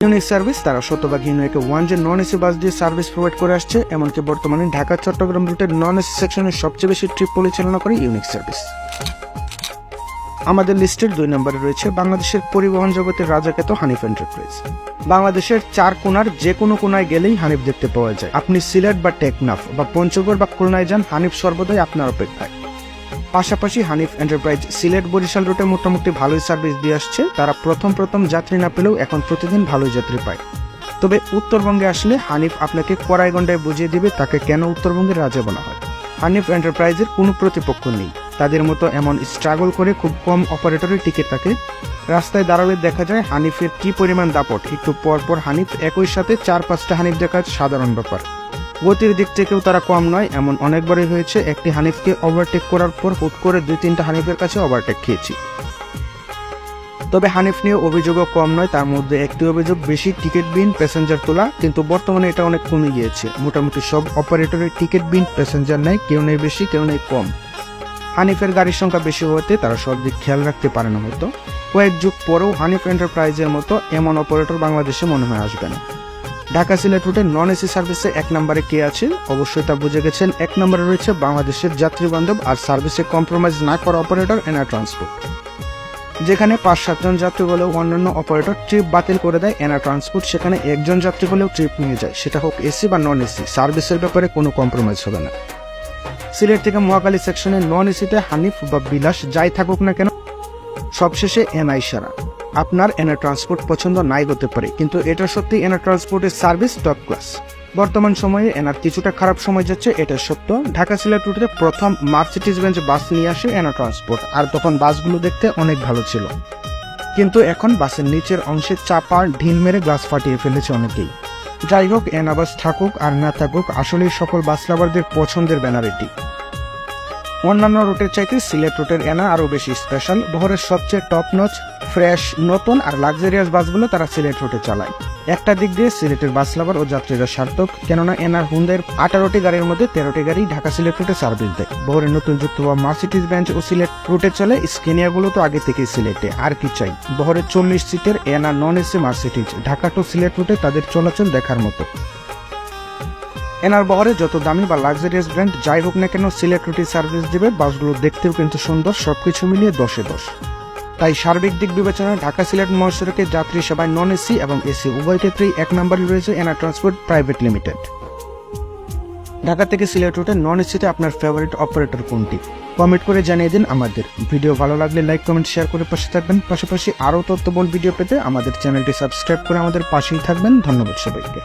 Unique service তারা শতভাগ ইউনিকে 1G non AC bus দিয়ে সার্ভিস প্রোভাইড করে আসছে। এমনকি বর্তমানে ঢাকা চট্টগ্রাম রুটের নন এসি সেকশনের সবচেয়ে বেশি ট্রিপ পরিচালনা করে ইউনিক সার্ভিস। আমাদের লিস্টের 2 নম্বরে রয়েছে বাংলাদেশের পরিবহন জগতের রাজাখ্যাত হানিফ এন্টারপ্রাইজ। বাংলাদেশের 4 কোণার যে কোনো কোণায় গেলেই হানিফ দেখতে পাওয়া যায়। আপনি সিলেট বা টেকনাফ বা পঞ্চগড় বা খুলনায় যান, হানিফ সর্বদাই আপনার অপেক্ষায়। পাশাপাশি হানিফ এন্টারপ্রাইজ সিলেট বরিশাল রুটে মোটামুটি ভালোই সার্ভিস দিয়ে আসছে। তারা প্রথম যাত্রী না পেলেও এখন প্রতিদিন ভালোই যাত্রী পায়। তবে উত্তরবঙ্গে আসলে হানিফ আপনাকে কড়াই গন্ডায় বুঝিয়ে দিবে তাকে কেন উত্তরবঙ্গের রাজা বলা হয়। হানিফ এন্টারপ্রাইজের কোনো প্রতিপক্ষ নেই। তাদের মতো এমন স্ট্রাগল করে খুব কম অপারেটরের টিকিট থাকে। রাস্তায় দাঁড়ালে দেখা যায় হানিফের কি পরিমাণ দাপট। একটু পর হানিফ একই সাথে 4-5টা হানিফ দেখা সাধারণ ব্যাপার। গতির দিক থেকেও তারা কম নয়। এমন অনেকবারই হয়েছে একটি হানিফকে ওভারটেক করার পর হুট করে 2-3টা হানিফের কাছে ওভারটেক খেয়েছি। তবে হানিফ নিয়ে অভিযোগও কম নয়। তার মধ্যে একটি অভিযোগ বেশি টিকিট বিন প্যাসেঞ্জার তোলা, কিন্তু বর্তমানে এটা অনেক কমে গিয়েছে। মোটামুটি সব অপারেটরের টিকিট বিন প্যাসেঞ্জার নেই, কেউ নেই বেশি কেউ নেই কম। হানিফের গাড়ির সংখ্যা বেশি হতে তারা সব দিক খেয়াল রাখতে পারে না হয়তো। কয়েক যুগ পরেও হানিফ এন্টারপ্রাইজের মতো এমন অপারেটর বাংলাদেশে মনে হয় আসবে না। ঢাকা সিলেট রুটে নন এসি সার্ভিসে 1 নম্বরে কে আছে? অবশ্যই তা বুঝে গেছেন। 1 নম্বরে রয়েছে বাংলাদেশের যাত্রী বান্ধব আর সার্ভিসে কম্প্রোমাইজ না করা অপারেটর এনার ট্রান্সপোর্ট। যেখানে 5-7 জন যাত্রী হলেও অন্যান্য অপারেটর ট্রিপ বাতিল করে দেয় এনার ট্রান্সপোর্ট সেখানে 1 জন যাত্রী হলেও ট্রিপ নিয়ে যায়। সেটা হোক এসি বা নন এসি, সার্ভিসের ব্যাপারে কোনো কম্প্রোমাইজ হবে না। সিলেট থেকে মহাখালী সেকশনে নন এসিতে হানিফ বা বিলাস যাই থাকুক না কেন, সবশেষে এনআই সারা। আপনার এনার ট্রান্সপোর্ট পছন্দ নাই হতে পারে, কিন্তু এটা সত্যি এনার ট্রান্সপোর্টের সার্ভিস টপ ক্লাস। বর্তমান সময়ে এনার কিছুটা খারাপ সময় যাচ্ছে, এটা সত্য। ঢাকা সিলেট রুটে প্রথম মার্সিডিজ বেঞ্জ বাস নিয়ে আসে এনার ট্রান্সপোর্ট, আর তখন বাসগুলো দেখতে অনেক ভালো ছিল। কিন্তু এখন বাসের নিচের অংশে চাপা ঢিল মেরে গ্লাস ফাটিয়ে ফেলেছে অনেকেই। যাই হোক, এনা বাস থাকুক আর না থাকুক, আসলেই সকল বাস লাভারদের পছন্দের ব্যানার এটি। অন্যান্য রুটের চাইতে সিলেট রুটের এনা আরও বেশি স্পেশাল। বহরের সবচেয়ে টপ নচ, ফ্রেশ, নতুন আর লাক্সারিয়াস বাসগুলো তারা সিলেট রুটে চালায়। একটা দিক দিয়ে সিলেটের বাস লাভার ও যাত্রীরা সার্থক, কেননা এনার হুন্দাইয়ের 18টি গাড়ির মধ্যে 13টি গাড়ি ঢাকা সিলেট রুটে সার্ভিস দেয়। বহরের নতুন যুক্ত হওয়া মার্সিডিজ বেঞ্জ ও সিলেট রুটে চলে। স্কেনিয়াগুলো তো আগে থেকেই সিলেটে, আর কি চাই। বহরের 40 সিটের Ena non AC Mercedes Dhaka to Sylhet রুটে তাদের চলাচল দেখার মতো। এনার বহরে যত দামি বা লাক্সারিয়াস ব্র্যান্ড যাই হোক না কেন, সিলেট রুটে সার্ভিস দিবে। বাসগুলো দেখতেও কিন্তু সুন্দর, সবকিছু মিলিয়ে 10-এ 10। তাই সার্বিক দিক বিবেচনায় ঢাকা সিলেট মহাসড়কে যাত্রী সেবায় নন এসি এবং এসি উভয় ক্ষেত্রেই 1 নম্বরে রয়েছে এনার ট্রান্সপোর্ট প্রাইভেট লিমিটেড। ঢাকা থেকে সিলেট রুটে নন এসিতে আপনার ফেভারিট অপারেটর কোনটি? কমেন্ট করে জানিয়ে দিন আমাদের। ভিডিও ভালো লাগলে লাইক, কমেন্ট, শেয়ার করে পাশে থাকবেন। পাশাপাশি আরও তথ্যবহুল ভিডিও পেতে আমাদের চ্যানেলটি সাবস্ক্রাইব করে আমাদের পাশেই থাকবেন। ধন্যবাদ সবাইকে।